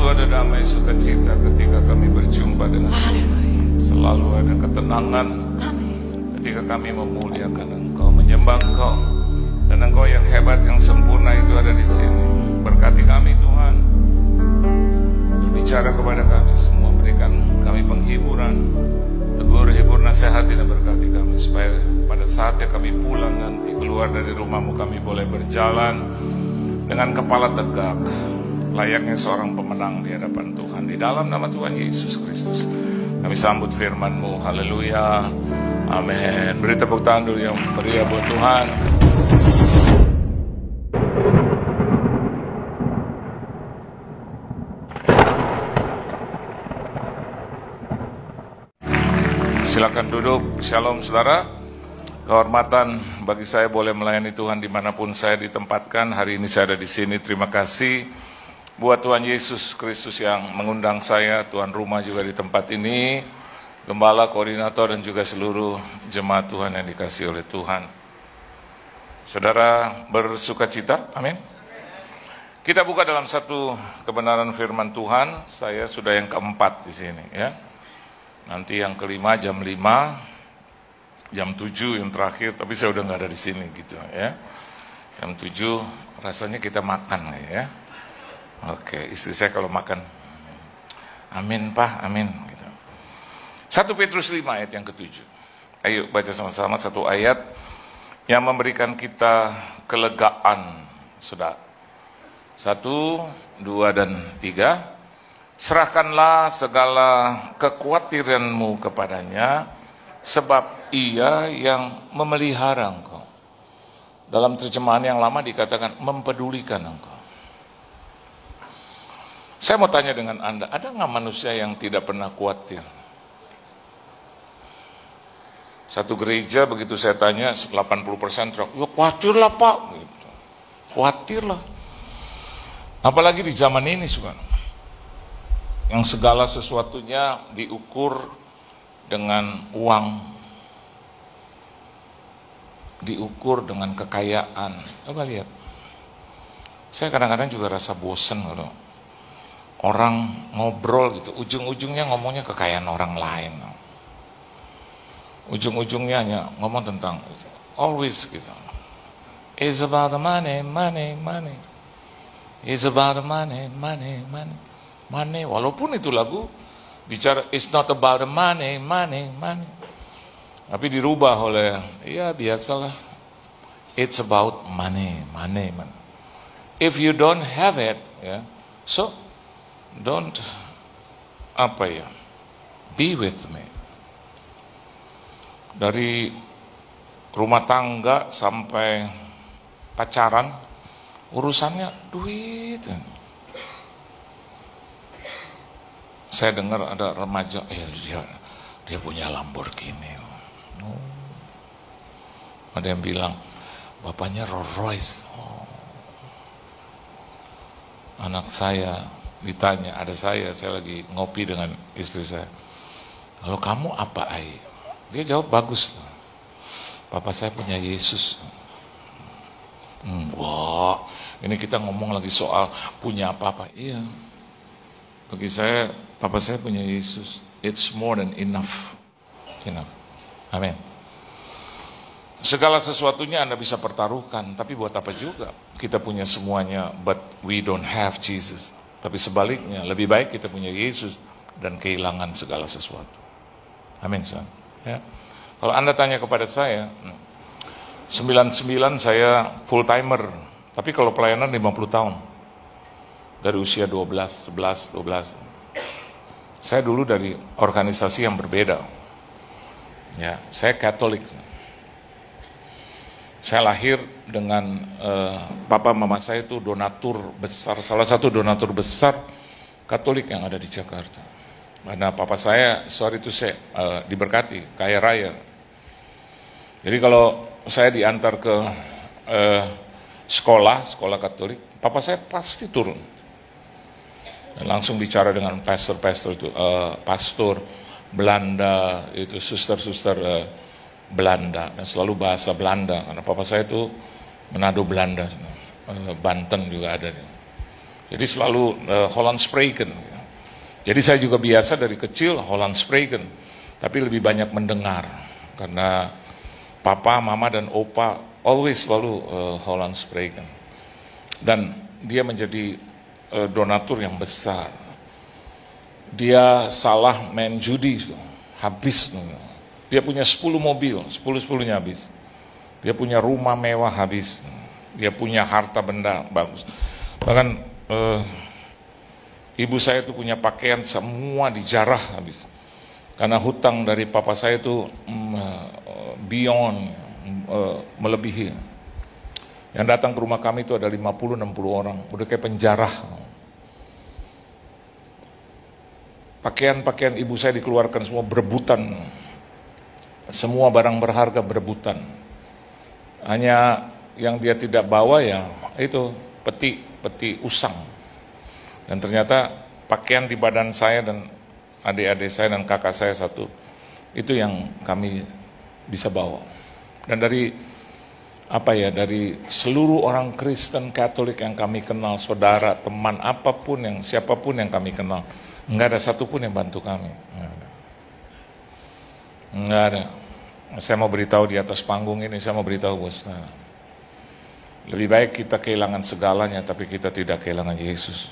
Selalu ada damai sukacita ketika kami berjumpa dengan Tuhan. Selalu ada ketenangan ketika kami memuliakan Engkau, menyembah Engkau. Dan Engkau yang hebat, yang sempurna itu ada di sini. Berkati kami Tuhan. Berbicara kepada kami semua, berikan kami penghiburan, tegur, hibur, nasihati dan berkati kami. Supaya pada saatnya kami pulang nanti, keluar dari rumahmu, kami boleh berjalan dengan kepala tegak, layaknya seorang pemenang di hadapan Tuhan. Di dalam nama Tuhan Yesus Kristus kami sambut firman-Mu. Haleluya, amin. Beri tepuk tangan dulu yang meriah buat Tuhan. Silakan duduk. Shalom saudara. Kehormatan bagi saya boleh melayani Tuhan dimanapun saya ditempatkan. Hari ini saya ada di sini. Terima kasih buat Tuhan Yesus Kristus yang mengundang saya, Tuan rumah juga di tempat ini, gembala, koordinator, dan juga seluruh jemaat Tuhan yang dikasihi oleh Tuhan. Saudara bersukacita, amin. Kita buka dalam satu kebenaran firman Tuhan. Saya sudah yang keempat di sini, ya. Nanti yang kelima jam 5, jam 7 yang terakhir, tapi saya udah nggak ada di sini gitu, ya. Jam 7 rasanya kita makan, ya. Oke, istri saya kalau makan, amin Pak, amin gitu. 1 Petrus 5 ayat yang ke-7. Ayo baca sama-sama satu ayat yang memberikan kita kelegaan. Sudah 1, 2, dan 3. Serahkanlah segala kekhawatiranmu kepadanya, sebab ia yang memelihara engkau. Dalam terjemahan yang lama dikatakan mempedulikan engkau. Saya mau tanya dengan Anda, ada nggak manusia yang tidak pernah khawatir? Satu gereja begitu saya tanya, 80% teriak, ya khawatirlah Pak, gitu. Khawatirlah. Apalagi di zaman ini, saudara, yang segala sesuatunya diukur dengan uang, diukur dengan kekayaan. Coba lihat. Saya kadang-kadang juga rasa bosan kalau orang ngobrol gitu, ujung-ujungnya ngomongnya kekayaan orang lain. Ujung-ujungnya hanya ngomong tentang always gitu. It's about the money, money, money. It's about the money, money, money. Money, walaupun itu lagu bicara it's not about the money, money, money. Tapi dirubah oleh, ya biasalah. It's about money, money, money. If you don't have it, ya, so don't, be with me. Dari rumah tangga sampai pacaran, urusannya duit. Saya dengar ada remaja, dia punya Lamborghini. Ada yang bilang, bapaknya Rolls Royce. Anak saya ditanya, ada saya lagi ngopi dengan istri saya. Kalau kamu apa, Ai? Dia jawab bagus. Papa saya punya Yesus. Wah, ini kita ngomong lagi soal punya apa-apa. Iya. Bagi saya, papa saya punya Yesus. It's more than enough. Enough. Amin. Segala sesuatunya Anda bisa pertaruhkan, tapi buat apa juga? Kita punya semuanya, but we don't have Jesus. Tapi sebaliknya, lebih baik kita punya Yesus dan kehilangan segala sesuatu. Amin, son. Ya. Kalau Anda tanya kepada saya, 99 saya full timer, tapi kalau pelayanan 50 tahun. Dari usia 12, 11, 12. Saya dulu dari organisasi yang berbeda. Ya, saya Katolik. Saya lahir dengan papa mama saya itu donatur besar, salah satu donatur besar Katolik yang ada di Jakarta. Karena papa saya, sorry to say, diberkati, kaya raya. Jadi kalau saya diantar ke sekolah Katolik, papa saya pasti turun. Dan langsung bicara dengan pastor itu, pastor Belanda, itu suster Belanda, dan selalu bahasa Belanda, karena papa saya itu Manado Belanda, Banten juga ada. Jadi selalu Hollandspreken. Jadi saya juga biasa dari kecil Hollandspreken, tapi lebih banyak mendengar karena papa, mama dan opa always selalu Hollandspreken. Dan dia menjadi donatur yang besar. Dia salah main judi, habis. Dia punya 10 mobil, 10-10-nya habis. Dia punya rumah mewah habis. Dia punya harta benda bagus. Bahkan ibu saya itu punya pakaian semua dijarah habis. Karena hutang dari papa saya itu beyond, melebihi. Yang datang ke rumah kami itu ada 50-60 orang. Udah kayak penjara. Pakaian-pakaian ibu saya dikeluarkan semua berebutan. Semua barang berharga berebutan. Hanya yang dia tidak bawa ya itu peti usang. Dan ternyata pakaian di badan saya dan adik-adik saya dan kakak saya satu, itu yang kami bisa bawa. Dan dari dari seluruh orang Kristen Katolik yang kami kenal, saudara, teman, apapun siapapun yang kami kenal, enggak ada satupun yang bantu kami. Enggak ada. Saya mau beritahu di atas panggung ini, saya mau beritahu bos, lebih baik kita kehilangan segalanya, tapi kita tidak kehilangan Yesus.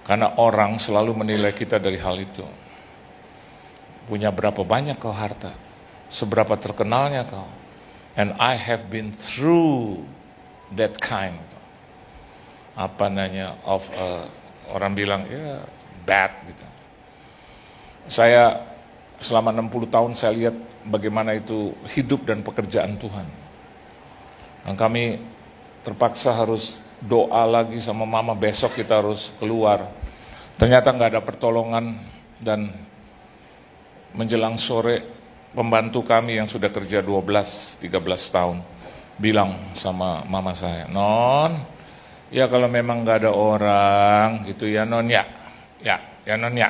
Karena orang selalu menilai kita dari hal itu. Punya berapa banyak kau harta, seberapa terkenalnya kau. And I have been through that kind of orang bilang bad gitu. Saya selama 60 tahun saya lihat bagaimana itu hidup dan pekerjaan Tuhan. Dan kami terpaksa harus doa lagi sama mama, besok kita harus keluar. Ternyata nggak ada pertolongan, dan menjelang sore pembantu kami yang sudah kerja 12-13 tahun bilang sama mama saya, "Non, ya kalau memang nggak ada orang gitu ya non ya non ya,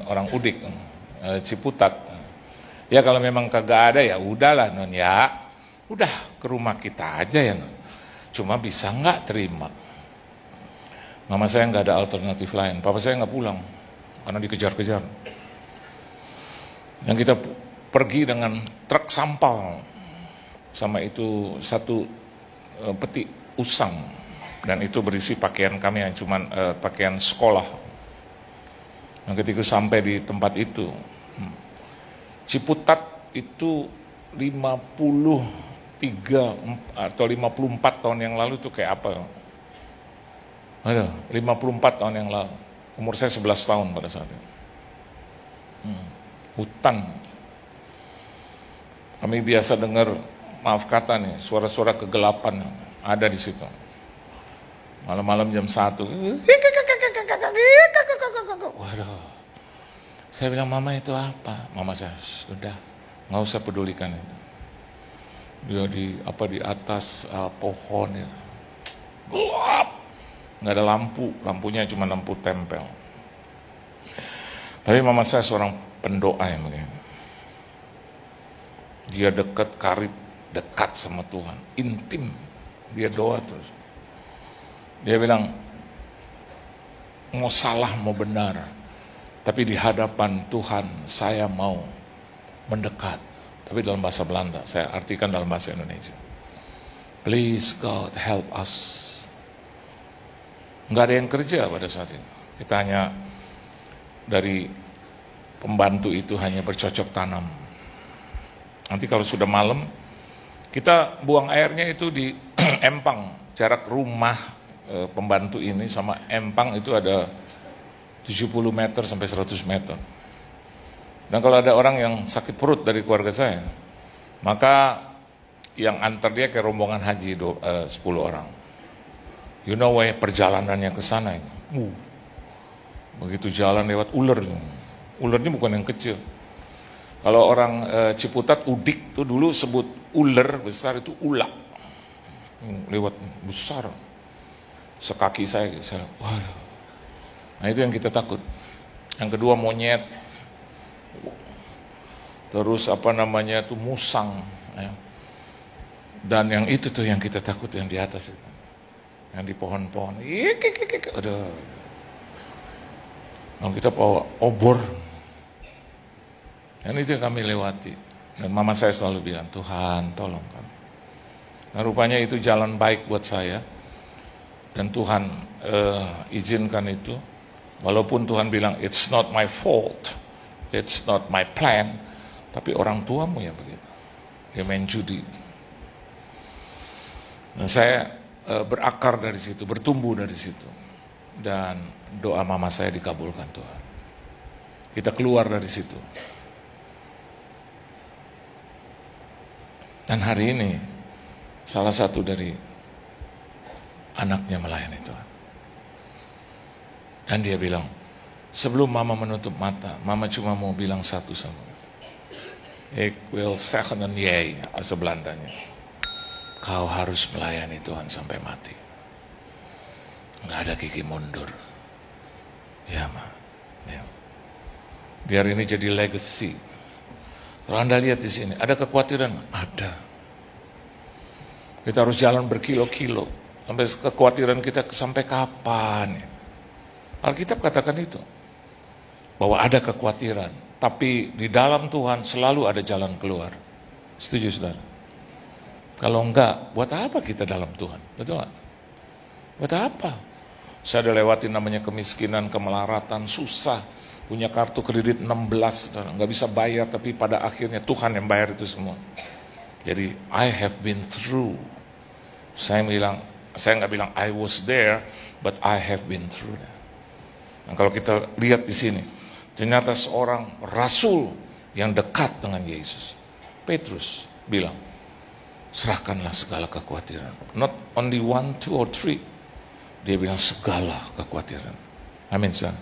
orang Udik, Ciputat. Ya kalau memang kagak ada ya udahlah non ya, udah ke rumah kita aja ya non. Cuma bisa nggak terima?" Mama saya nggak ada alternatif lain. Papa saya nggak pulang karena dikejar-kejar. Yang kita pergi dengan truk sampal sama itu satu peti usang, dan itu berisi pakaian kami yang cuman pakaian sekolah. Dan ketika sampai di tempat itu, Ciputat itu 53 atau 54 tahun yang lalu itu kayak apa? 54 tahun yang lalu. Umur saya 11 tahun pada saat itu. Hutan. Kami biasa dengar, maaf kata nih, suara-suara kegelapan ada di situ. Malam-malam jam 1. Waduh. Saya bilang, "Mama itu apa?" Mama saya, "Sudah, nggak usah pedulikan itu." Dia di atas pohon ya. Gelap. Nggak ada lampu, lampunya cuma lampu tempel. Tapi mama saya seorang pendoa yang begini. Dia dekat sama Tuhan, intim. Dia doa terus. Dia bilang, mau salah mau benar, tapi di hadapan Tuhan saya mau mendekat. Tapi dalam bahasa Belanda, saya artikan dalam bahasa Indonesia. Please God help us. Nggak ada yang kerja pada saat itu. Kita hanya dari pembantu itu hanya bercocok tanam. Nanti kalau sudah malam, kita buang airnya itu di empang. Jarak rumah pembantu ini sama empang itu ada 70 meter sampai 100 meter. Dan kalau ada orang yang sakit perut dari keluarga saya, maka yang antar dia ke rombongan haji 10 orang. You know why perjalanannya ke sana itu. Begitu jalan lewat ular. Ularnya bukan yang kecil. Kalau orang Ciputat, Udik tuh dulu sebut ular besar itu ulak. Lewat besar. Sekaki saya, waduh. Nah itu yang kita takut. Yang kedua monyet. Terus tuh musang. Ya. Dan yang itu tuh yang kita takut, yang di atas itu. yang di pohon-pohon. Aduh. Kalau kita bawa obor, dan itu yang kami lewati. Dan mama saya selalu bilang, Tuhan tolong kami. Nah rupanya itu jalan baik buat saya. Dan Tuhan izinkan itu. Walaupun Tuhan bilang, it's not my fault, it's not my plan. Tapi orang tuamu yang begitu. Dia main judi. Dan saya berakar dari situ, bertumbuh dari situ. Dan doa mama saya dikabulkan Tuhan. Kita keluar dari situ. Dan hari ini salah satu dari anaknya melayani Tuhan. Dan dia bilang, sebelum mama menutup mata, mama cuma mau bilang satu sama. Ik wil zeggen een jij, bahasa Belandanya. Kau harus melayani Tuhan sampai mati. Nggak ada gigi mundur. Ya, Ma. Ya. Biar ini jadi legacy. Kalau Anda lihat di sini, ada kekhawatiran? Ada. Kita harus jalan berkilo-kilo. Sampai kekhawatiran kita sampai kapan? Alkitab katakan itu. Bahwa ada kekhawatiran. Tapi di dalam Tuhan selalu ada jalan keluar. Setuju, saudara? Kalau enggak, buat apa kita dalam Tuhan? Betul nggak? Buat apa? Saya ada lewatin namanya kemiskinan, kemelaratan, susah. Punya kartu kredit 16, nggak bisa bayar, tapi pada akhirnya Tuhan yang bayar itu semua. Jadi, I have been through. Saya nggak bilang I was there, but I have been through. Nah, kalau kita lihat di sini, ternyata seorang rasul yang dekat dengan Yesus, Petrus bilang, serahkanlah segala kekhawatiran. Not only 1, 2, or 3. Dia bilang segala kekhawatiran. Amin, saudara.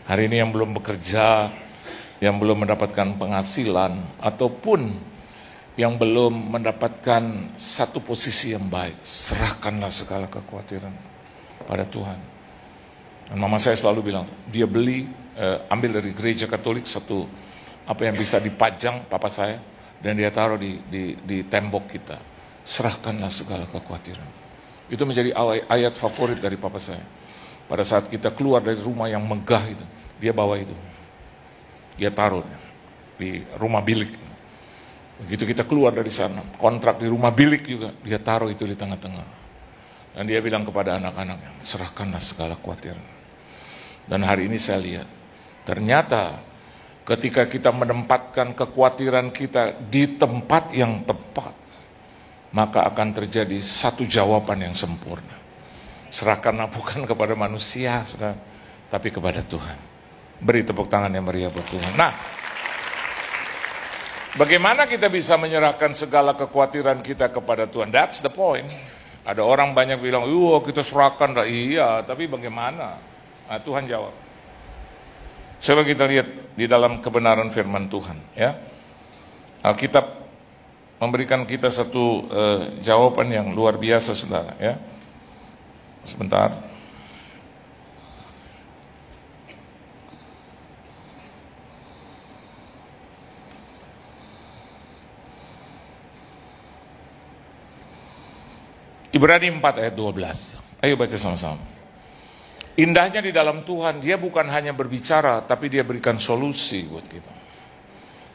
Hari ini yang belum bekerja, yang belum mendapatkan penghasilan, ataupun yang belum mendapatkan satu posisi yang baik, serahkanlah segala kekhawatiran pada Tuhan. Dan mama saya selalu bilang, dia ambil dari gereja Katolik satu apa yang bisa dipajang papa saya, dan dia taruh di tembok kita. Serahkanlah segala kekhawatiran. Itu menjadi ayat favorit dari papa saya. Pada saat kita keluar dari rumah yang megah itu, dia bawa itu. Dia taruh di rumah bilik. Begitu kita keluar dari sana, kontrak di rumah bilik juga, dia taruh itu di tengah-tengah. Dan dia bilang kepada anak-anaknya, serahkanlah segala kekhawatiran. Dan hari ini saya lihat, ternyata ketika kita menempatkan kekhawatiran kita di tempat yang tepat, maka akan terjadi satu jawaban yang sempurna. Serahkanlah bukan kepada manusia, saudara, tapi kepada Tuhan. Beri tepuk tangan yang meriah buat Tuhan. Nah, bagaimana kita bisa menyerahkan segala kekhawatiran kita kepada Tuhan? That's the point. Ada orang banyak bilang, kita serahkan. Iya, tapi bagaimana? Nah, Tuhan jawab. Coba kita lihat di dalam kebenaran firman Tuhan. Ya, Alkitab memberikan kita satu jawaban yang luar biasa, saudara. Ya, sebentar. Ibrani 4 ayat 12. Ayo baca sama-sama. Indahnya di dalam Tuhan, dia bukan hanya berbicara, tapi dia berikan solusi buat kita.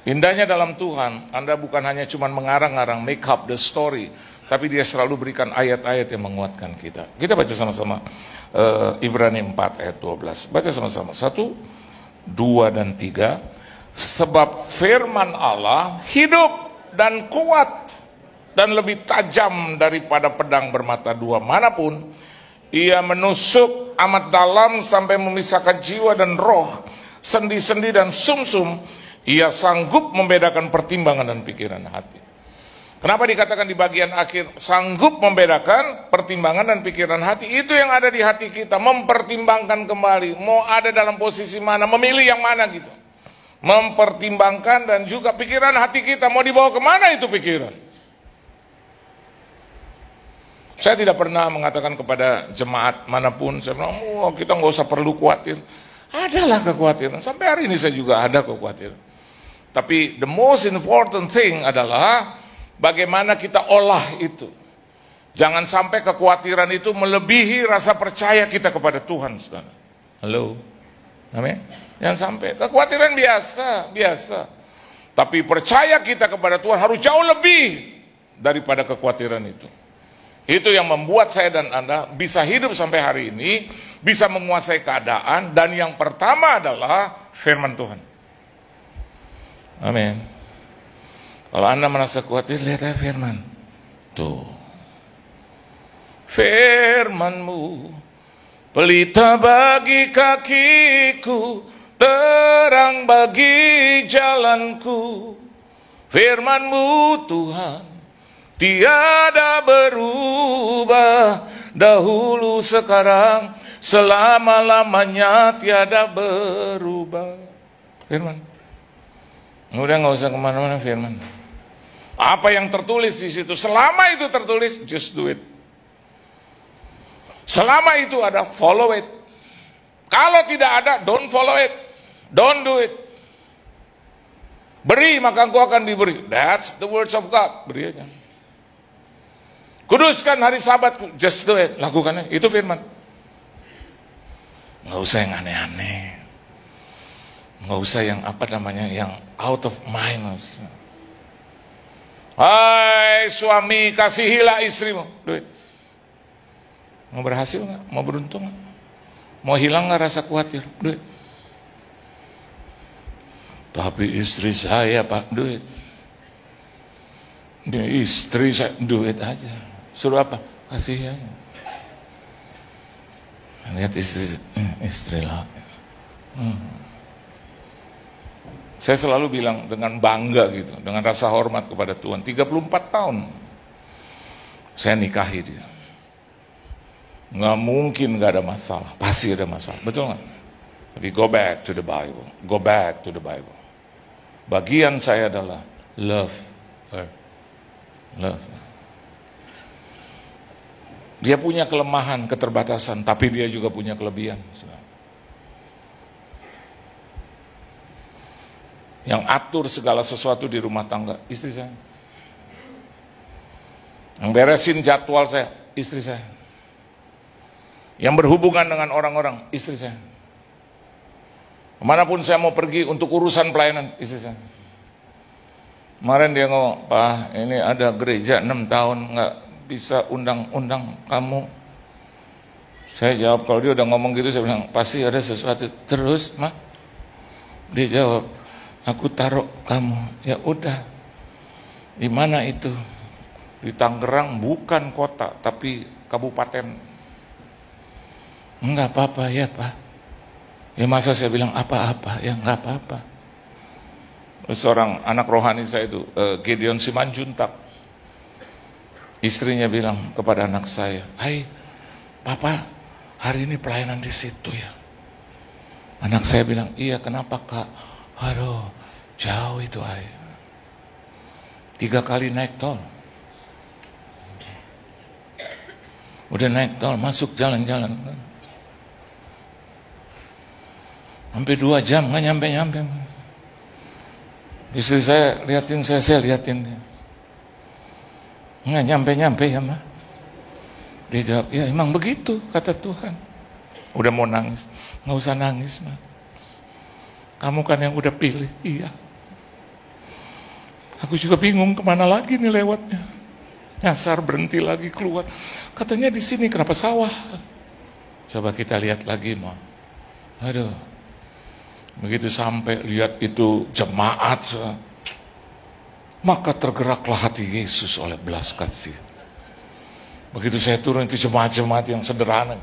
Indahnya dalam Tuhan, Anda bukan hanya cuma mengarang-arang, make up the story, tapi dia selalu berikan ayat-ayat yang menguatkan kita. Kita baca sama-sama Ibrani 4 ayat 12. Baca sama-sama. 1, 2, dan 3. Sebab firman Allah hidup dan kuat, dan lebih tajam daripada pedang bermata dua manapun. Ia menusuk amat dalam sampai memisahkan jiwa dan roh, sendi-sendi dan sumsum. Ia sanggup membedakan pertimbangan dan pikiran hati. Kenapa dikatakan di bagian akhir sanggup membedakan pertimbangan dan pikiran hati? Itu yang ada di hati kita, mempertimbangkan kembali, mau ada dalam posisi mana, memilih yang mana gitu. Mempertimbangkan, dan juga pikiran hati kita mau dibawa kemana itu pikiran. Saya tidak pernah mengatakan kepada jemaat manapun, saya bilang, kita nggak usah perlu khawatir. Adalah kekhawatiran, sampai hari ini saya juga ada kekhawatiran. Tapi the most important thing adalah bagaimana kita olah itu. Jangan sampai kekhawatiran itu melebihi rasa percaya kita kepada Tuhan, saudara. Halo, amin. Jangan sampai kekhawatiran biasa. Tapi percaya kita kepada Tuhan harus jauh lebih daripada kekhawatiran itu. Itu yang membuat saya dan Anda bisa hidup sampai hari ini, bisa menguasai keadaan, dan yang pertama adalah firman Tuhan. Amin. Kalau Anda merasa khawatir, lihat aja firman. Tuh. Firman-Mu pelita bagi kakiku, terang bagi jalanku. Firman-Mu Tuhan tiada berubah, dahulu sekarang selama-lamanya tiada berubah. Firman. Udah nggak usah kemana-mana, firman. Apa yang tertulis di situ, selama itu tertulis, just do it. Selama itu ada, follow it. Kalau tidak ada, don't follow it. Don't do it. Beri, maka engkau akan diberi. That's the words of God. Beri aja. Kuduskan hari Sabatku, just do it. Lakukannya, itu firman. Nggak usah yang aneh-aneh. Nggak usah yang yang out of mind. Hai suami, kasihilah istrimu. Do it. Mau berhasil nggak? Mau beruntung nggak? Mau hilang nggak rasa khawatir? Duit. Tapi istri saya, Pak, duit. Ini istri saya, duit aja. Suruh apa? Kasih aja. Lihat istri lah. Saya selalu bilang dengan bangga gitu, dengan rasa hormat kepada Tuhan. 34 tahun saya nikahi dia. Nggak mungkin nggak ada masalah, pasti ada masalah, betul nggak? Tapi go back to the Bible, go back to the Bible. Bagian saya adalah love her, love. Dia punya kelemahan, keterbatasan, tapi dia juga punya kelebihan. Yang atur segala sesuatu di rumah tangga, istri saya. Yang beresin jadwal saya, istri saya. Yang berhubungan dengan orang-orang, istri saya. Kemanapun saya mau pergi untuk urusan pelayanan, istri saya. Kemarin dia ngomong, Pak, ini ada gereja 6 tahun nggak bisa undang-undang kamu. Saya jawab, kalau dia udah ngomong gitu, saya bilang, pasti ada sesuatu. Terus, Mak? Dia jawab, aku taruh kamu. Ya udah. Di mana itu? Di Tangerang, bukan kota, tapi kabupaten. Enggak apa-apa ya, Pak. Ya masa saya bilang apa-apa, ya enggak apa-apa. Seorang anak rohani saya itu, Gideon Simanjuntak, istrinya bilang kepada anak saya, hai, Papa, hari ini pelayanan di situ ya. Anak saya bilang, iya, kenapa Kak? Aduh, jauh itu, hai. 3 kali naik tol. Udah naik tol, masuk jalan-jalan. Hampir 2 jam, nggak nyampe-nyampe. Istri saya liatin saya liatin dia. Nggak nyampe-nyampe ya, Ma. Dia jawab, ya emang begitu, kata Tuhan. Udah mau nangis. Nggak usah nangis, Ma. Kamu kan yang udah pilih. Iya. Aku juga bingung kemana lagi nih lewatnya. Nyasar, berhenti lagi, keluar. Katanya di sini, kenapa sawah? Coba kita lihat lagi, Ma. Aduh. Begitu sampai lihat itu jemaat, maka tergeraklah hati Yesus oleh belas kasih. Begitu saya turun itu jemaat-jemaat yang sederhana.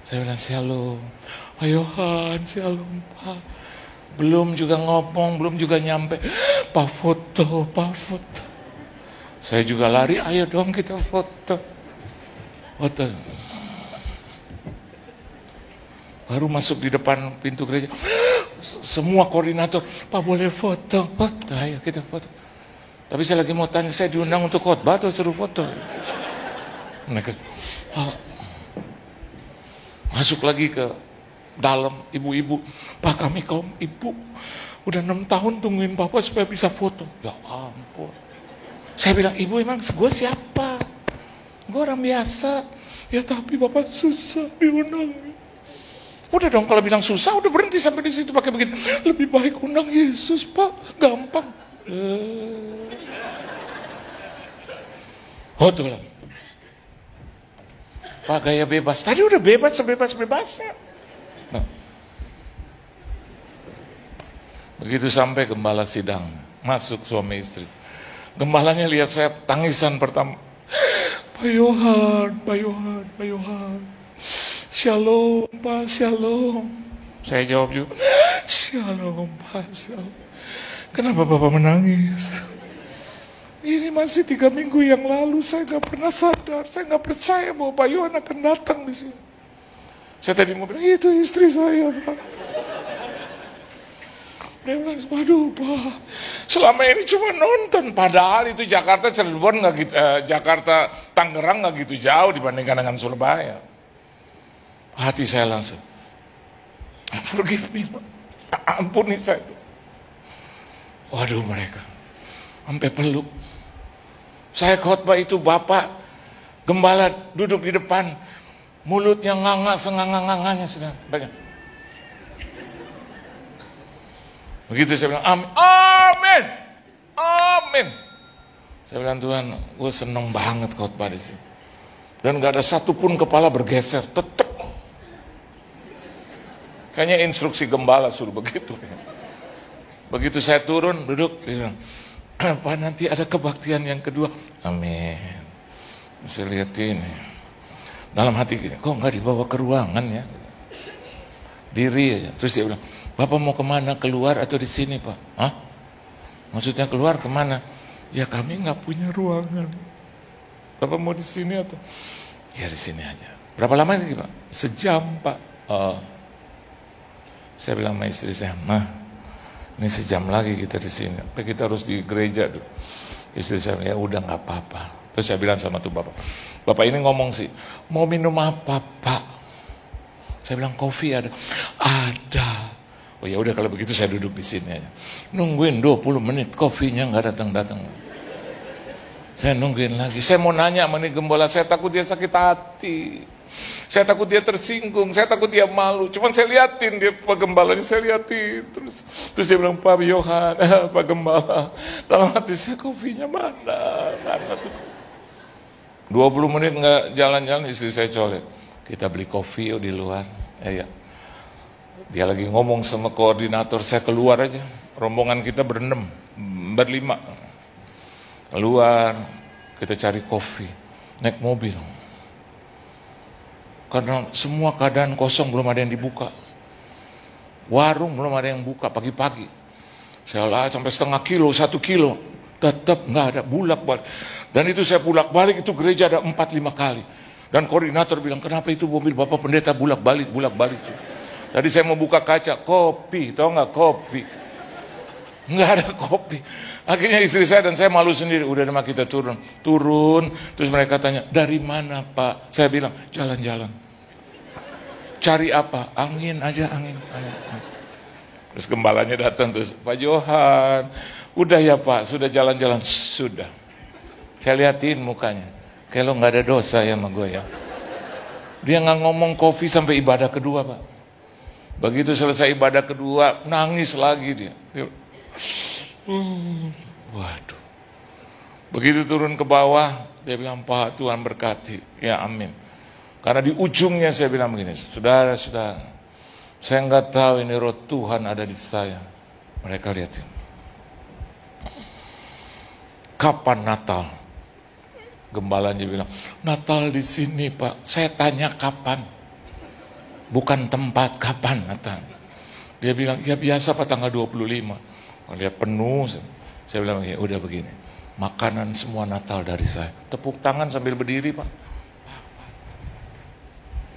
Saya bilang, shalom. Ayo Han, shalom Pak. Belum juga ngomong, belum juga nyampe. Pak foto. Saya juga lari, ayo dong kita foto. Baru masuk di depan pintu gereja, semua koordinator, Pak boleh foto? Ayo kita foto. Tapi saya lagi mau tanya, saya diundang untuk khotbah atau suruh foto? Mereka masuk lagi ke dalam, ibu-ibu, Pak kami kaum ibu Udah 6 tahun tungguin papa supaya bisa foto. Ya ampun. Saya bilang, ibu emang gue siapa? Gue orang biasa. Ya tapi bapak susah diundang. Udah dong kalau bilang susah, udah berhenti sampai di situ pakai begitu. Lebih baik undang Yesus, Pak. Gampang. Oh tuh lah. Pak gaya bebas. Tadi udah bebas, sebebas-bebasnya. Nah. Begitu sampai gembala sidang, masuk suami istri. Gembalanya lihat saya tangisan pertama. Pak Yohan. Shalom, Pak, shalom. Saya jawab juga, shalom, Pak, shalom. Kenapa Bapak menangis? Ini masih 3 minggu yang lalu, saya gak pernah sadar, saya gak percaya bahwa Pak Yohan akan datang di sini. Saya tadi mau bilang, itu istri saya, Pak. Dia bilang, waduh Pak, selama ini cuma nonton. Padahal itu Jakarta Cirebon nggak gitu, Jakarta Tangerang nggak gitu jauh dibandingkan dengan Surabaya. Hati saya langsung, forgive me, ampuni saya itu. Waduh mereka, sampai peluk. Saya khotbah itu Bapak gembala duduk di depan, mulutnya nganga senganga-nganganya sedang. Begitu saya bilang amin, amin, amin. Saya bilang Tuhan, gue seneng banget khotbah di sini. Dan gak ada satupun kepala bergeser, tetap. Kayaknya instruksi gembala suruh begitu. Begitu saya turun, duduk, dia bilang, Pak nanti ada kebaktian yang kedua. Amin. Saya lihat ini. Dalam hati gini, kok gak dibawa ke ruangan ya? Diri aja. Terus dia bilang, Bapak mau kemana? Keluar atau di sini Pak? Hah? Maksudnya keluar kemana? Ya kami nggak punya ruangan. Bapak mau di sini atau? Ya di sini aja. Berapa lama ini Pak? Sejam Pak. Saya bilang sama istri saya, Mah, ini sejam lagi kita di sini. Kita harus di gereja dulu. Istri saya bilang, ya udah nggak apa-apa. Terus saya bilang sama tuh Bapak, Bapak ini ngomong sih, mau minum apa Pak? Saya bilang kopi ada. Ada. Oh ya udah kalau begitu saya duduk di sini aja. Nungguin 20 menit kopinya nggak datang-datang. Saya nungguin lagi. Saya mau nanya sama nih gembala, saya takut dia sakit hati. Saya takut dia tersinggung, saya takut dia malu. Cuman saya liatin dia Pak Gembalanya, saya liatin terus dia bilang Pak Yohan, Pak Gembala. Dalam hati saya kopinya mana? 20 menit nggak jalan-jalan, istri saya colek. Kita beli kopi di luar. Ya. Dia lagi ngomong sama koordinator, saya keluar aja. Rombongan kita berlima. Keluar, kita cari kopi, naik mobil. Karena semua keadaan kosong, belum ada yang dibuka. Warung belum ada yang buka pagi-pagi. Saya lah sampai setengah kilo, 1 kilo. Tetap nggak ada, bulak balik. Dan itu saya bulak balik, itu gereja ada 4-5 kali. Dan koordinator bilang, kenapa itu mobil Bapak Pendeta bulak balik. Tadi saya mau buka kaca, kopi, tau nggak kopi. Nggak ada kopi. Akhirnya istri saya dan saya malu sendiri. Udah nama kita turun. Terus mereka tanya, dari mana Pak? Saya bilang, jalan-jalan. Cari apa? Angin aja, angin. Terus gembalanya datang terus, Pak Yohan, udah ya Pak, sudah jalan-jalan. Sudah. Saya liatin mukanya. Kayak lo nggak ada dosa ya sama gue ya. Dia nggak ngomong kopi sampai ibadah kedua Pak. Begitu selesai ibadah kedua, nangis lagi dia. Waduh. Begitu turun ke bawah, dia bilang, Pak Tuhan berkati. Ya amin. Karena di ujungnya saya bilang begini, saudara, saya nggak tahu ini roh Tuhan ada di saya. Mereka lihatin. Kapan Natal? Gembalanya bilang, Natal di sini Pak. Saya tanya kapan? Bukan tempat, kapan Natal? Dia bilang, ya biasa Pak tanggal 25. Dia penuh. Saya bilang, ya udah begini. Makanan semua Natal dari saya. Tepuk tangan sambil berdiri Pak.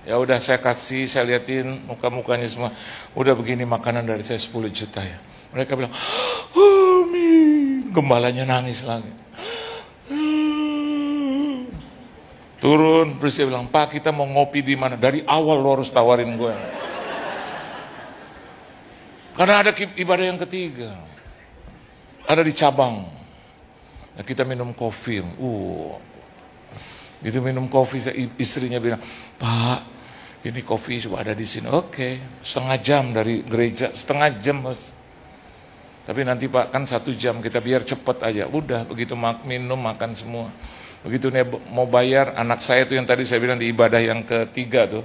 Ya udah saya kasih, saya liatin muka-mukanya semua. Udah begini makanan dari saya 10 juta ya. Mereka bilang, amin. Gembalanya nangis lagi. Turun, terus dia bilang, Pak kita mau ngopi di mana? Dari awal lo harus tawarin gue. Karena ada ibadah yang ketiga. Ada di cabang. Nah, kita minum kopi. Gitu minum kopi, istrinya bilang, Pak, ini kopi cuma ada di sini. Oke, setengah jam dari gereja, setengah jam. Tapi nanti Pak, kan 1 jam, kita biar cepet aja. Udah, begitu minum, makan semua. Begitu nih mau bayar, anak saya tuh yang tadi saya bilang di ibadah yang ketiga tuh,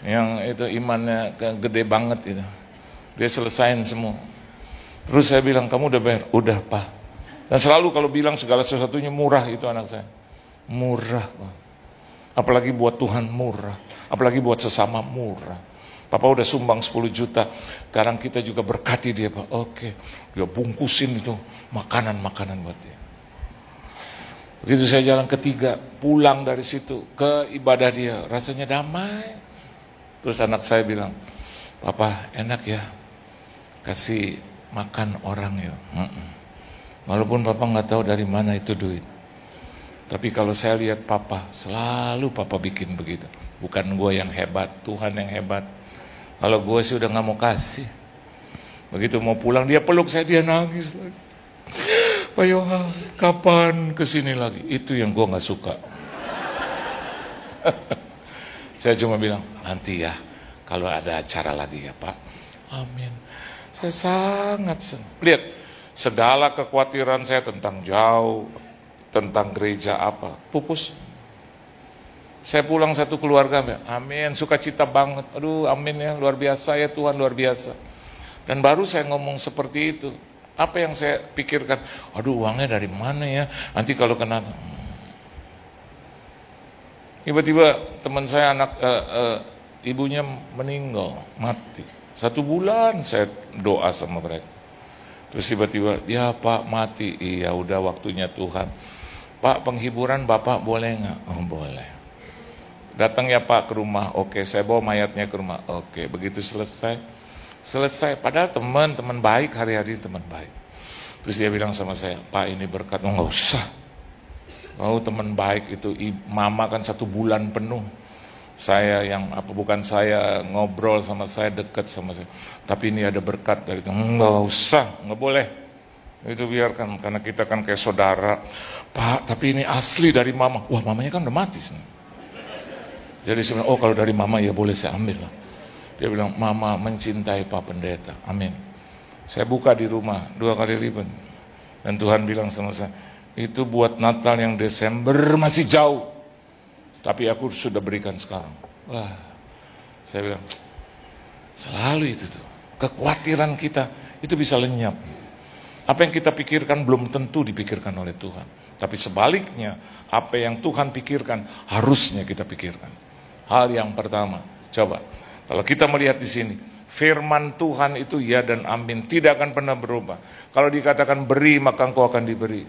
yang itu imannya gede banget itu. Dia selesain semua. Terus saya bilang, kamu udah bayar? Udah Pak. Dan selalu kalau bilang segala sesuatunya murah itu anak saya. Murah, Pak. Apalagi buat Tuhan murah. Apalagi buat sesama murah. Papa udah sumbang 10 juta. Sekarang kita juga berkati dia, Pak. Oke. Dia bungkusin itu makanan-makanan buat dia. Begitu saya jalan ketiga, pulang dari situ ke ibadah dia, rasanya damai. Terus anak saya bilang, Papa enak ya kasih makan orang ya. Walaupun Papa nggak tahu dari mana itu duit. Tapi kalau saya lihat Papa, selalu Papa bikin begitu. Bukan gue yang hebat, Tuhan yang hebat. Kalau gue sih udah gak mau kasih. Begitu mau pulang, dia peluk saya, dia nangis lagi. Pak Yohan, kapan kesini lagi? Itu yang gue gak suka. Saya cuma bilang, nanti ya, kalau ada acara lagi ya Pak. Amin. Saya sangat senang. Lihat, segala kekhawatiran saya tentang jauh, tentang gereja apa, pupus. Saya pulang satu keluarga, amin, sukacita banget. Aduh, amin ya, luar biasa ya Tuhan, luar biasa. Dan baru saya ngomong seperti itu. Apa yang saya pikirkan? Aduh, uangnya dari mana ya? Nanti kalau kena. Tiba-tiba teman saya ibunya meninggal, mati. 1 bulan saya doa sama mereka. Terus tiba-tiba, ya Pak mati. Iya, udah waktunya Tuhan. Pak, penghiburan Bapak boleh nggak? Oh, boleh. Datang ya Pak ke rumah. Oke, saya bawa mayatnya ke rumah. Oke, begitu selesai. Padahal teman baik, hari-hari teman baik. Terus dia bilang sama saya, Pak ini berkat. Oh, nggak usah. Oh, teman baik itu, mama kan 1 bulan penuh. Saya yang bukan saya ngobrol sama saya, dekat sama saya. Tapi ini ada berkat dari itu. Nggak usah, nggak boleh. Itu biarkan, karena kita kan kayak saudara. Pak, tapi ini asli dari mama. Wah, mamanya kan udah mati. Jadi saya bilang, oh kalau dari mama ya boleh saya ambil lah. Dia bilang, mama mencintai Pak Pendeta. Amin. Saya buka di rumah 2 kali lipat. Dan Tuhan bilang sama saya, itu buat Natal yang Desember masih jauh. Tapi aku sudah berikan sekarang. Wah, saya bilang, selalu itu tuh. Kekhawatiran kita itu bisa lenyap. Apa yang kita pikirkan belum tentu dipikirkan oleh Tuhan. Tapi sebaliknya, apa yang Tuhan pikirkan harusnya kita pikirkan. Hal yang pertama, coba. Kalau kita melihat di sini, firman Tuhan itu ya dan amin. Tidak akan pernah berubah. Kalau dikatakan beri, maka engkau akan diberi.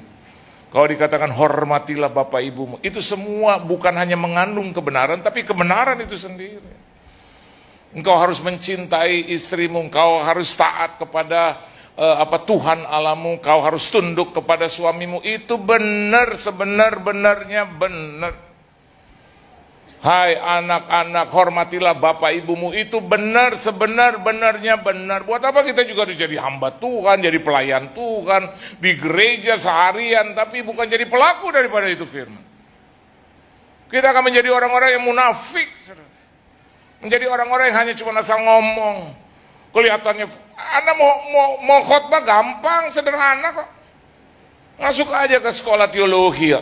Kalau dikatakan hormatilah bapak ibumu. Itu semua bukan hanya mengandung kebenaran, tapi kebenaran itu sendiri. Engkau harus mencintai istrimu, engkau harus taat kepada Tuhan Allahmu, kau harus tunduk kepada suamimu. Itu benar, sebenar-benarnya benar. Hai anak-anak, hormatilah bapak ibumu. Itu benar, sebenar-benarnya benar. Buat apa kita juga harus jadi hamba Tuhan, jadi pelayan Tuhan di gereja seharian, tapi bukan jadi pelaku daripada itu firman. Kita akan menjadi orang-orang yang munafik, menjadi orang-orang yang hanya cuma asal ngomong. Kelihatannya, Anda mau khotbah gampang, sederhana kok. Masuk aja ke sekolah teologi ya.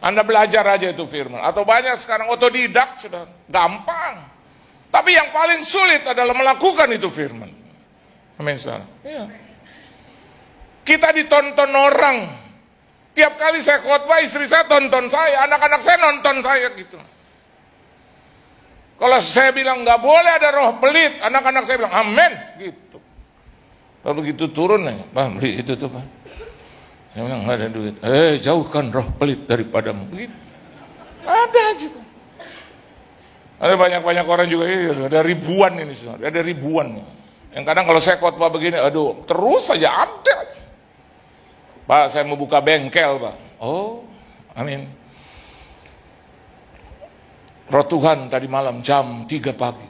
Anda belajar aja itu firman. Atau banyak sekarang otodidak, sudah gampang. Tapi yang paling sulit adalah melakukan itu firman. Amin, saudara. Ya. Kita ditonton orang. Tiap kali saya khotbah, istri saya tonton saya, anak-anak saya nonton saya gitu. Kalau saya bilang nggak boleh ada roh pelit, anak-anak saya bilang amin gitu. Kalau begitu turun nih, Pak beli itu tuh Pak. Saya bilang nggak ada duit. Jauhkan roh pelit daripadamu. Begitu. Ada aja. Ada banyak orang juga ini, ada ribuan ini, ada ribuan. Yang kadang kalau saya khotbah begini, aduh terus saja ada. Pak saya mau buka bengkel Pak. Oh, amin. Roh Tuhan tadi malam jam 3 pagi.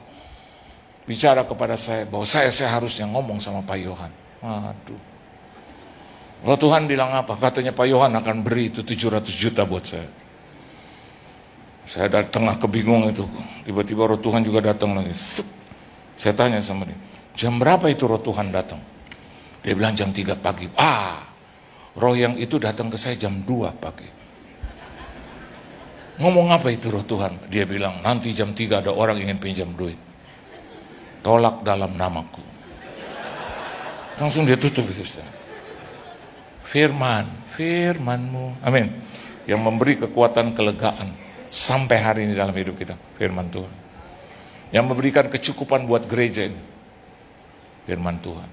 bicara kepada saya bahwa saya harusnya ngomong sama Pak Yohan. Aduh. Roh Tuhan bilang apa? Katanya Pak Yohan akan beri itu 700 juta buat saya. Saya dari tengah kebingungan itu. Tiba-tiba Roh Tuhan juga datang lagi. Saya tanya sama dia, jam berapa itu Roh Tuhan datang? Dia bilang jam 3 pagi. Roh yang itu datang ke saya jam 2 pagi. Ngomong apa itu Roh Tuhan? Dia bilang, nanti jam 3 ada orang ingin pinjam duit. Tolak dalam namaku. Langsung dia tutup itu. Firman-Mu, amin, yang memberi kekuatan kelegaan sampai hari ini dalam hidup kita. Firman Tuhan yang memberikan kecukupan buat gereja ini. Firman Tuhan.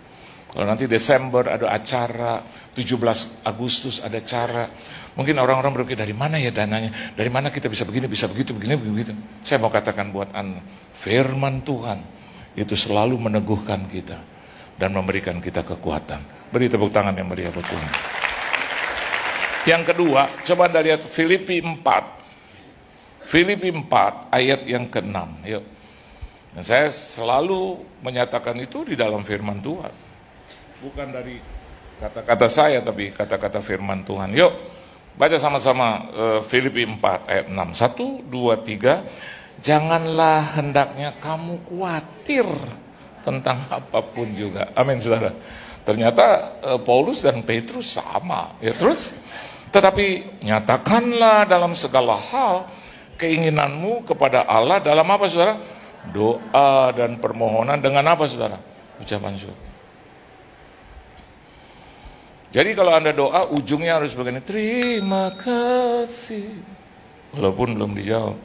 Kalau nanti Desember ada acara, 17 Agustus ada acara, mungkin orang-orang berpikir dari mana ya dananya, dari mana kita bisa begini, bisa begitu, begini, begitu. Saya mau katakan buat Anda, firman Tuhan itu selalu meneguhkan kita dan memberikan kita kekuatan. Beri tepuk tangan yang meriah buat Tuhan. Yang kedua, coba Anda lihat Filipi 4. Filipi 4 ayat yang ke-6. Yuk. Dan saya selalu menyatakan itu di dalam firman Tuhan. Bukan dari kata-kata saya, tapi kata-kata firman Tuhan. Yuk, baca sama-sama Filipi 4 ayat 6. 1, 2, 3. Janganlah hendaknya kamu khawatir tentang apapun juga. Amin, saudara. Ternyata Paulus dan Petrus sama. Ya, terus, tetapi nyatakanlah dalam segala hal keinginanmu kepada Allah dalam apa, saudara? Doa dan permohonan dengan apa, saudara? Ucapan syukur. Jadi kalau Anda doa, ujungnya harus begini, terima kasih, walaupun belum dijawab.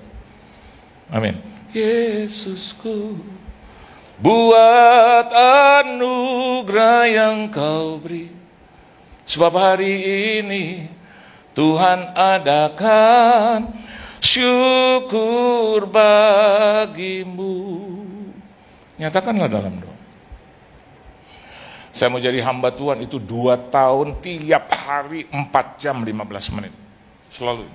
Amin. Yesusku, buat anugerah yang Kau beri, sebab hari ini Tuhan adakan syukur bagimu. Nyatakanlah dalam doa. Saya mau jadi hamba Tuhan itu 2 tahun, tiap hari 4 jam 15 menit. Selalu.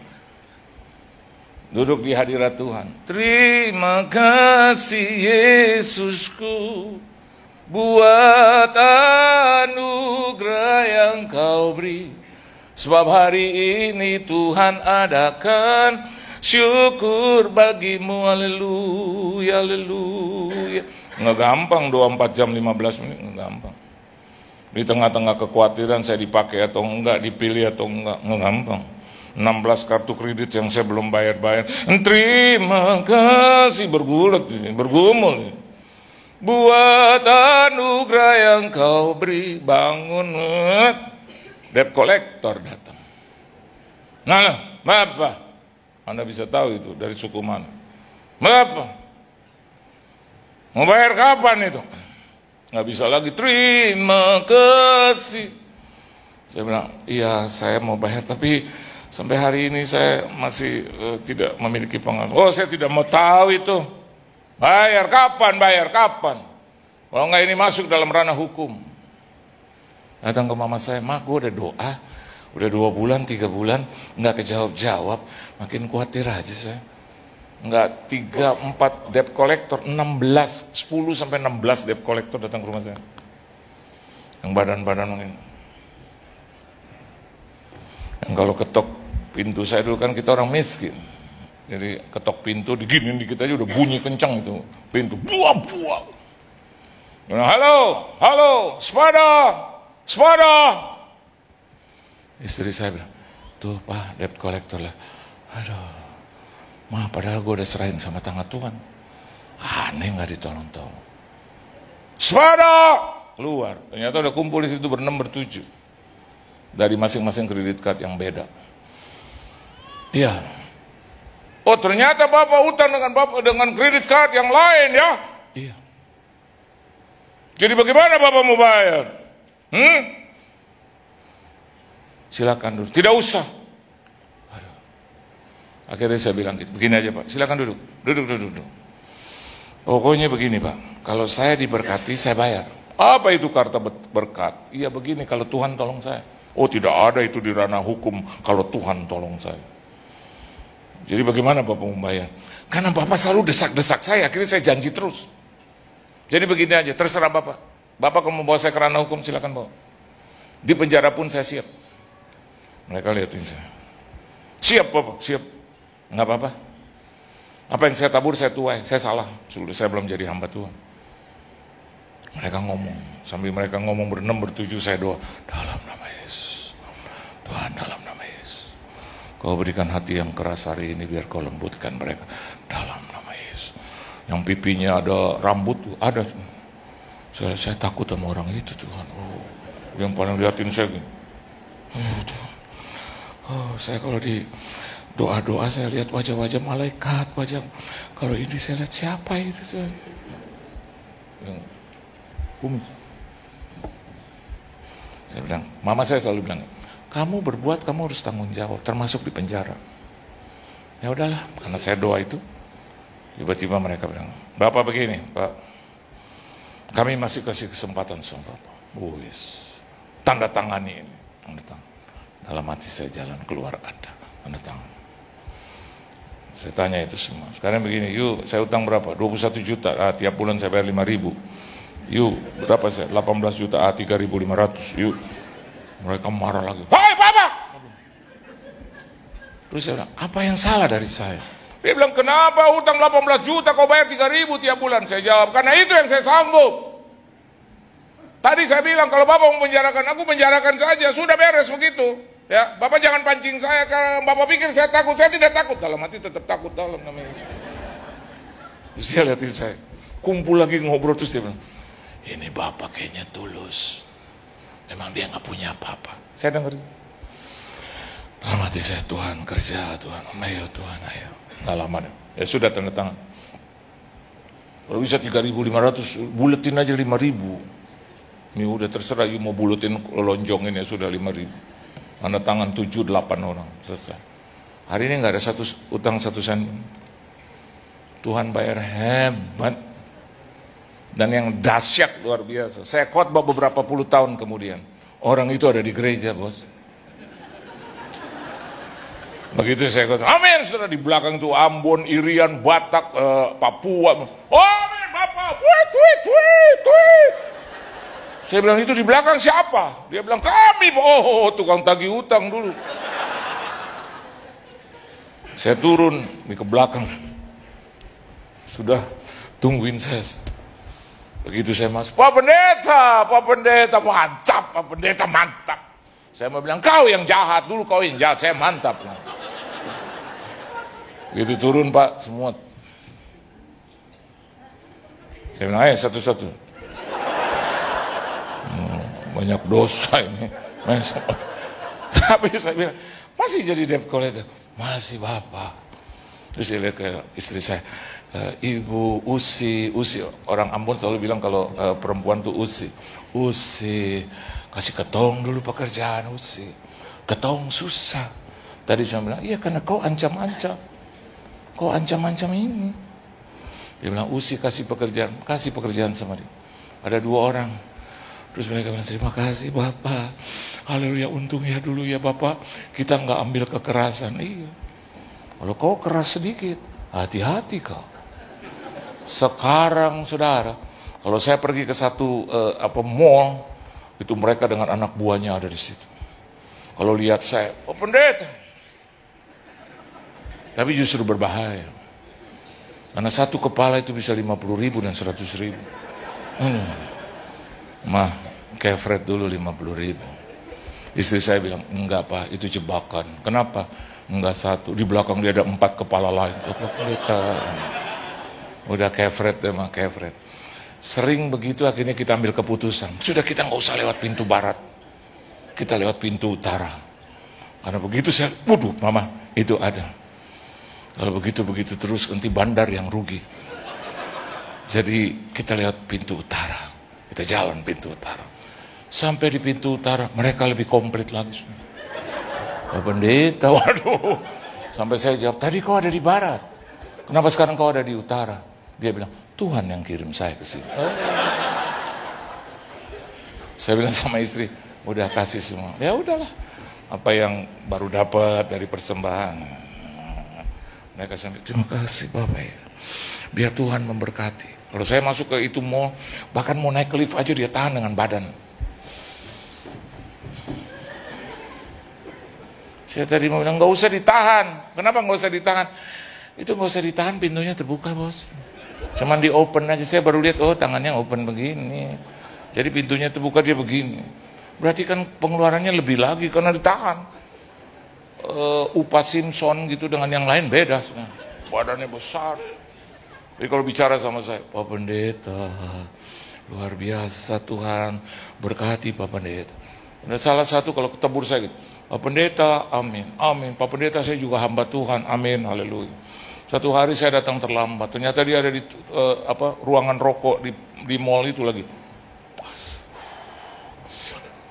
Duduk di hadirat Tuhan. Terima kasih Yesusku, buat anugerah yang Kau beri, sebab hari ini Tuhan adakan syukur bagimu. Haleluya, haleluya. Nggak gampang doa 4 jam 15 menit, nggak gampang. Di tengah-tengah kekhawatiran saya dipakai atau enggak, dipilih atau enggak, nggak gampang. 16 kartu kredit yang saya belum bayar-bayar. Terima kasih, bergulat, bergumul. Buat anugerah yang Kau beri, bangun. Debt collector datang. Nah, apa? Anda bisa tahu itu dari suku mana. Berapa? Mau bayar kapan itu? Nggak bisa lagi, terima kasih. Saya bilang, iya saya mau bayar, tapi sampai hari ini saya masih tidak memiliki penghasilan. Oh, saya tidak mau tahu itu. Bayar kapan, bayar kapan. Kalau nggak ini masuk dalam ranah hukum. Datang ke mama saya, "Ma, gue udah doa, udah 2 bulan, 3 bulan, nggak kejawab-jawab, makin khawatir aja saya." Nggak 3, 4 debt collector, 16, 10 sampai 16 debt collector datang ke rumah saya. Yang badan-badan mungkin. Yang kalau ketok pintu saya dulu kan kita orang miskin. Jadi ketok pintu diginin dikit aja udah bunyi kencang itu pintu. Buah-buah. Halo, halo, sepada. Istri saya bilang, tuh Pak, debt collector lah. Aduh, Ma, padahal gue udah serahin sama tangan Tuhan. Aneh gak ditolong-tolong. Sepada! Keluar. Ternyata udah kumpul di situ ber-6, ber-7. Dari masing-masing kredit card yang beda. Iya. Oh, ternyata Bapak utang dengan kredit card yang lain ya? Iya. Jadi bagaimana Bapak mau bayar? Silakan dulu. Tidak usah. Aduh. Akhirnya saya bilang gitu. Begini aja Pak. Silakan duduk. Duduk. Pokoknya begini Pak. Kalau saya diberkati saya bayar. Apa itu kata berkat? Iya begini, kalau Tuhan tolong saya. Oh, tidak ada itu di ranah hukum kalau Tuhan tolong saya. Jadi bagaimana Bapak membayar? Karena Bapak selalu desak-desak saya, akhirnya saya janji terus. Jadi begini aja, terserah Bapak. Bapak kalau mau bawa saya ke ranah hukum, silakan bawa. Di penjara pun saya siap. Mereka lihatin saya. Siap Bapak, siap. Nggak apa-apa. Apa yang saya tabur saya tuai, saya salah. Sudah saya belum jadi hamba Tuhan. Mereka ngomong, sambil mereka ngomong berenam bertujuh saya doa. Dalam nama Yesus. Tuhan, dalam nama Yesus. Kau berikan hati yang keras hari ini biar kau lembutkan mereka. Dalam nama Yesus. Yang pipinya ada rambut, ada. Saya takut sama orang itu Tuhan. Oh, yang paling liatin saya gini. Oh, Tuhan. Oh, saya kalau di doa-doa saya lihat wajah-wajah malaikat, wajah. Kalau ini saya lihat siapa itu Tuhan? Yang saya bilang, mama saya selalu bilang, kamu berbuat, kamu harus tanggung jawab, termasuk di penjara. Ya udahlah, karena saya doa itu, tiba-tiba mereka bilang, Bapak begini, Pak, kami masih kasih kesempatan sama Bapak. Tanda tangani ini, tanda tangan. Dalam hati saya jalan keluar ada tanda tangan. Saya tanya itu semua. Sekarang begini, yuk, saya utang berapa? 21 juta, tiap bulan saya bayar 5.000. Yuk, berapa saya? 18 juta, 3.500. Yuk. Mereka marah lagi. Hai Bapak! Terus saya bilang, apa yang salah dari saya? Dia bilang, kenapa utang 18 juta kau bayar 3.000 tiap bulan? Saya jawab, karena itu yang saya sanggup. Tadi saya bilang, kalau Bapak mau penjarakan, aku penjarakan saja. Sudah beres begitu. Ya, Bapak jangan pancing saya, karena Bapak pikir saya takut. Saya tidak takut. Dalam hati tetap takut dalam namanya. Terus dia lihatin saya. Kumpul lagi ngobrol, terus dia bilang, ini Bapak kayaknya tulus. Memang dia nggak punya apa-apa. Saya dengerin. Dalam hati saya, Tuhan kerja, Tuhan. Ayo Tuhan, ayo. Nggak lama deh. Ya sudah tanda tangan. Kalau bisa 3.500, buletin aja 5.000. Ini udah terserah, you mau buletin lonjong ini ya sudah 5.000. Tanda tangan 7-8 orang, selesai. Hari ini nggak ada utang satu sen. Tuhan bayar hebat. Dan yang dahsyat luar biasa. Saya khotbah beberapa puluh tahun kemudian. Orang itu ada di gereja, bos. Begitu saya khotbah, amin, sudah di belakang itu Ambon, Irian, Batak, Papua. Oh, amin, Bapak. Wih. Saya bilang, itu di belakang siapa? Dia bilang, kami. Oh, tukang tagih utang dulu. Saya turun di ke belakang. Sudah tungguin saya. Begitu saya masuk, Pak Pendeta, mantap, Pak Pendeta, mantap. Saya mau bilang, kau yang jahat, dulu kau yang jahat, saya mantap. Begitu turun Pak, semua. Saya bilang, ayo satu-satu. Banyak dosa ini. Tapi saya bilang, masih jadi debt collector? Masih Bapak. Terus saya lihat ke istri saya, Ibu Usi, orang Ambon selalu bilang kalau perempuan tuh Usi, kasih ketong dulu pekerjaan Usi, ketong susah. Tadi saya bilang, iya karena kau ancam-ancam ini. Dia bilang, Usi kasih pekerjaan sama dia. Ada 2 orang. Terus mereka bilang, terima kasih Bapak, haleluya, untung ya dulu ya Bapak, kita nggak ambil kekerasan. Iya, kalau kau keras sedikit, hati-hati kau. Sekarang saudara, kalau saya pergi ke satu mall, itu mereka dengan anak buahnya ada di situ. Kalau lihat saya, oh pendeta. Tapi justru berbahaya. Karena satu kepala itu bisa 50.000 dan 100.000. Mah, kefret dulu 50.000. Istri saya bilang, enggak Pak, itu jebakan. Kenapa? Enggak satu, di belakang dia ada 4 kepala lain. Udah kefret deh mah, kefret. Sering begitu akhirnya kita ambil keputusan. Sudah kita nggak usah lewat pintu barat. Kita lewat pintu utara. Karena begitu saya, waduh mama, itu ada. Kalau begitu terus nanti bandar yang rugi. Jadi kita lewat pintu utara. Kita jalan pintu utara. Sampai di pintu utara, mereka lebih komplit lagi. Pak Pendeta, waduh. Sampai saya jawab, tadi kau ada di barat. Kenapa sekarang kau ada di utara? Dia bilang, Tuhan yang kirim saya ke sini. Saya bilang sama istri, udah kasih semua. Ya udahlah, apa yang baru dapat dari persembahan. Mereka sampai, terima kasih Bapak ya. biar Tuhan memberkati. Kalau saya masuk ke itu mall, bahkan mau naik lift aja dia tahan dengan badan. Saya tadi mau bilang, nggak usah ditahan. Kenapa nggak usah ditahan? Itu nggak usah ditahan, pintunya terbuka, bos. Cuman di open aja. Saya baru lihat, oh tangannya open begini. Jadi pintunya terbuka, dia begini. Berarti kan pengeluarannya lebih lagi karena ditahan. Upah Simpson gitu dengan yang lain beda. Badannya besar. Jadi kalau bicara sama saya, Pak Pendeta, luar biasa Tuhan, berkati Pak Pendeta. Ada salah satu kalau ketebur saya gitu, Pak Pendeta, amin, amin. Pak Pendeta, saya juga hamba Tuhan, amin, haleluya. Satu hari saya datang terlambat, ternyata dia ada di ruangan rokok di mall itu lagi.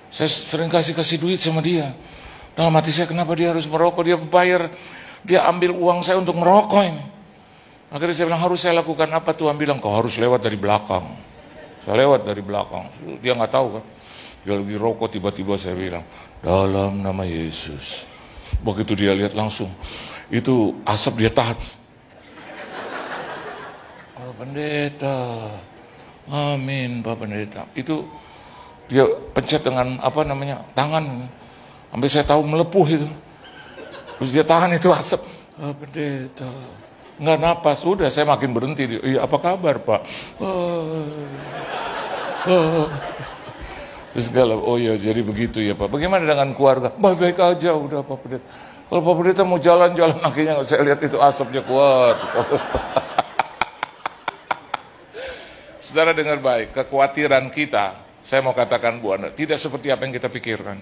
Saya sering kasih duit sama dia. Dalam hati saya, kenapa dia harus merokok? Dia bayar, dia ambil uang saya untuk merokok ini. Akhirnya saya bilang, harus saya lakukan apa? Tuhan bilang, kau harus lewat dari belakang. Saya lewat dari belakang. Dia nggak tahu kan. Dia lagi rokok, tiba-tiba saya bilang, dalam nama Yesus. Begitu dia lihat langsung, itu asap dia tahan. Pak Pendeta, amin Pak Pendeta. Itu dia pencet dengan tangan. Sampai saya tahu melepuh itu. Terus dia tahan itu asap. Pak Pendeta, nggak napas. Sudah saya makin berhenti. Iya, apa kabar Pak? Terus oh ya jadi begitu ya Pak. Bagaimana dengan keluarga? Baik-baik aja udah Pak Pendeta. Kalau Pak Pendeta mau jalan-jalan, akhirnya saya lihat itu asapnya kuat. Saudara dengar baik, kekhawatiran kita, saya mau katakan Bu Anda, tidak seperti apa yang kita pikirkan.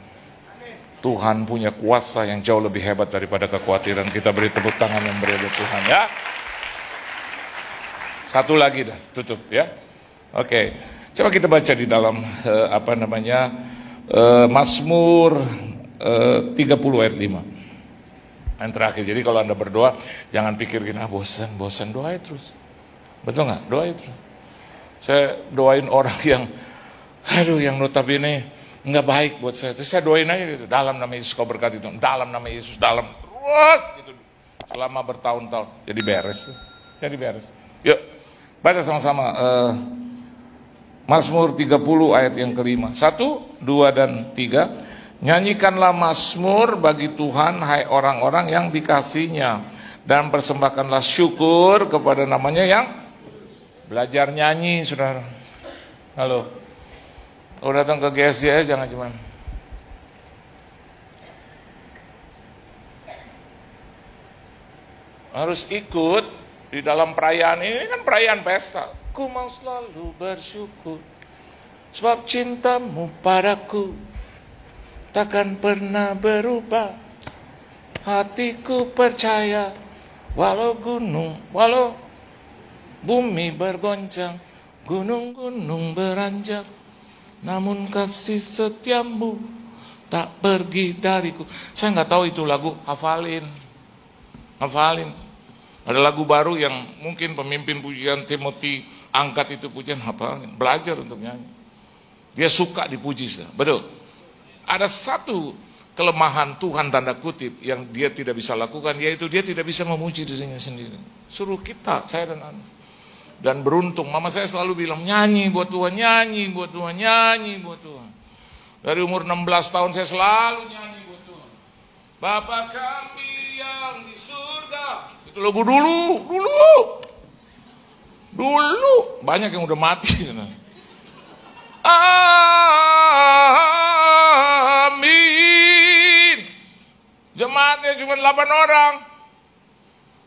Tuhan punya kuasa yang jauh lebih hebat daripada kekhawatiran. Kita beri tepuk tangan yang beri Tuhan ya. Satu lagi dah, tutup ya. Oke. Coba kita baca di dalam Mazmur 30 ayat 5. Yang terakhir. Jadi kalau Anda berdoa, jangan pikir gini, bosan, doain terus. Betul nggak? Doain terus. Saya doain orang yang notabene nggak baik buat saya. Terus saya doain aja gitu. Dalam nama Yesus kau berkati Tuhan. Dalam nama Yesus, terus gitu. Selama bertahun-tahun. Jadi beres. Yuk, baca sama-sama. Mazmur 30 ayat yang kelima. 1, 2, dan 3. Nyanyikanlah mazmur bagi Tuhan, hai orang-orang yang dikasihinya, dan persembahkanlah syukur kepada namanya yang belajar nyanyi, saudara. Halo. Kalau datang ke GSJ jangan cuman harus ikut di dalam perayaan ini, kan perayaan pesta. Ku mau selalu bersyukur sebab cintamu padaku takkan pernah berubah. Hatiku percaya walau bumi bergoncang, gunung-gunung beranjak, namun kasih setiamu tak pergi dariku. Saya nggak tahu itu lagu, hafalin. Ada lagu baru yang mungkin pemimpin pujian Timothy angkat itu pujian, hafalin. Belajar untuk nyanyi. Dia suka dipuji, betul. Ada satu kelemahan Tuhan tanda kutip yang dia tidak bisa lakukan, yaitu dia tidak bisa memuji dirinya sendiri. Suruh kita, saya dan Anda. Dan beruntung, mama saya selalu bilang, nyanyi buat Tuhan, nyanyi buat Tuhan, nyanyi buat Tuhan. Dari umur 16 tahun saya selalu nyanyi buat Tuhan. Bapa kami yang di surga. Itu lagu dulu. Banyak yang udah mati. Amin. Jemaatnya cuma 8 orang.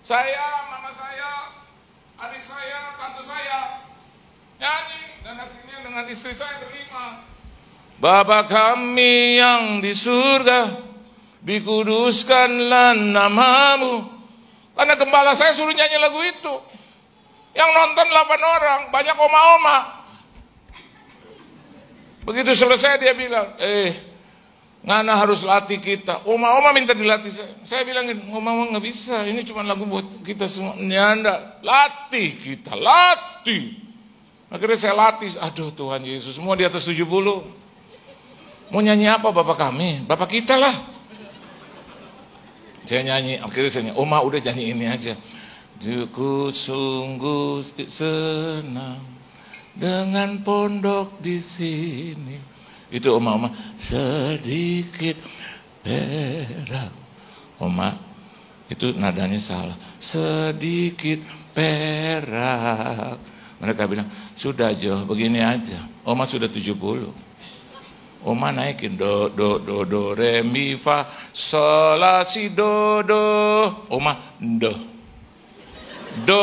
Saya, mama saya, adik saya, tante saya nyanyi, dan akhirnya dengan istri saya berlima. Bapa kami yang di surga, dikuduskanlah namamu. Karena gembala saya suruh nyanyi lagu itu. Yang nonton 8 orang, banyak oma-oma. Begitu selesai dia bilang, Ngana harus latih kita. Oma-oma minta dilatih saya. Saya bilang, oma-oma nggak bisa. Ini cuma lagu buat kita semua. Nyanda, latih kita, latih. Akhirnya saya latih. Aduh Tuhan Yesus, semua di atas 70. Mau nyanyi apa Bapak kami? Bapak kita lah. Saya nyanyi, akhirnya saya nyanyi. Oma udah nyanyi ini aja. Ku sungguh senang dengan pondok di sini. Itu oma sedikit perak. Oma, itu nadanya salah. Sedikit perak. Mereka bilang, sudah Jo, begini aja. Oma sudah 70. Oma naikin do do do do re mi fa sol la si do do. Oma do. Do.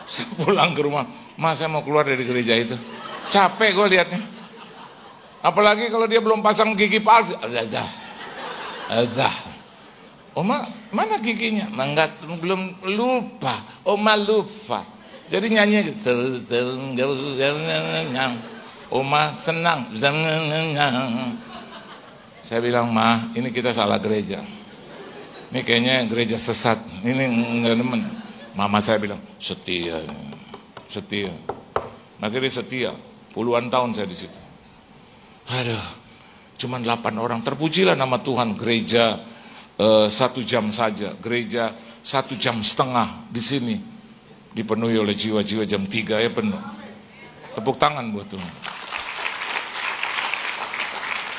Saya pulang ke rumah, Mas saya mau keluar dari gereja itu. Capek gue liatnya. Apalagi kalau dia belum pasang gigi palsu. Ada. Oma, mana giginya? Enggak, belum lupa. Oma lupa. Jadi nyanyi gitu. Oma senang. Saya bilang, Ma, ini kita salah gereja. Ini kayaknya gereja sesat. Ini enggak demen. Mama saya bilang, setia. Akhirnya setia. Puluhan tahun saya di situ. Aduh, cuman 8 orang. Terpujilah nama Tuhan. Gereja 1 jam saja. Gereja 1,5 jam di sini. Dipenuhi oleh jiwa-jiwa jam 3 ya penuh. Tepuk tangan buat Tuhan.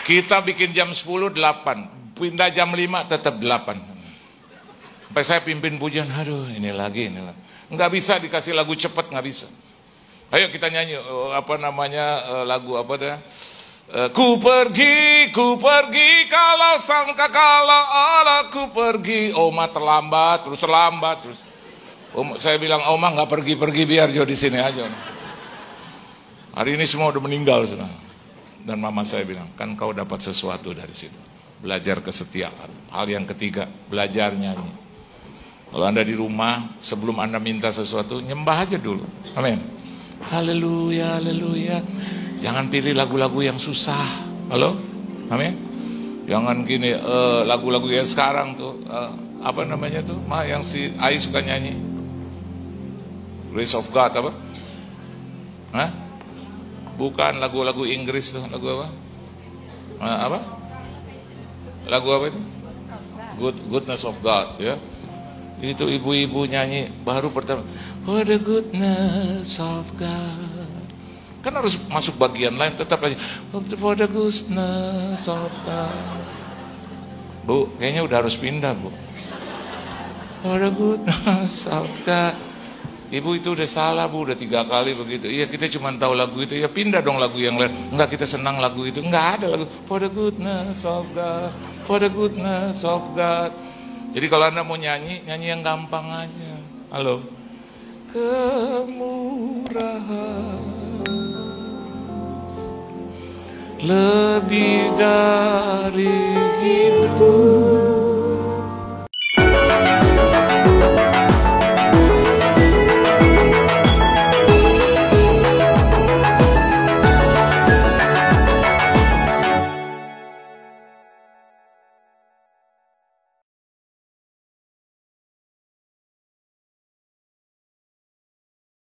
Kita bikin jam 10, 8. Pindah jam 5, tetap 8. Sampai saya pimpin pujian, aduh ini lagi. Nggak bisa dikasih lagu cepat, nggak bisa. Ayo kita nyanyi, lagu apa dah? Ku pergi kalau sangka kalau Allah ku pergi. Oma terlambat, terus lambat, terus. Saya bilang, Oma nggak pergi biar Jo di sini aja. Hari ini semua udah meninggal sudah. Dan mama saya bilang, kan kau dapat sesuatu dari situ. Belajar kesetiaan. Hal yang ketiga, belajar nyanyi. Kalau Anda di rumah, sebelum Anda minta sesuatu, nyembah aja dulu. Amin. Haleluya, haleluya. Jangan pilih lagu-lagu yang susah. Halo? Amin. Jangan gini, lagu-lagu yang sekarang tuh, apa namanya tuh? Yang si Ai suka nyanyi. Grace of God, apa? Hah? Bukan lagu-lagu Inggris tuh, lagu apa? Apa? Lagu apa itu? Goodness of God, ya. Itu ibu-ibu nyanyi baru pertama, for the goodness of God. Kan harus masuk bagian lain, tetap lagi for the goodness of God. Bu, kayaknya udah harus pindah, Bu. For the goodness of God. Ibu itu udah salah, Bu, udah 3 kali begitu. Iya, kita cuma tahu lagu itu. Ya pindah dong lagu yang lain. Enggak, kita senang lagu itu. Enggak ada lagu for the goodness of God. For the goodness of God. Jadi kalau Anda mau nyanyi, nyanyi yang gampang aja. Halo. Kemurahan lebih dari hidup.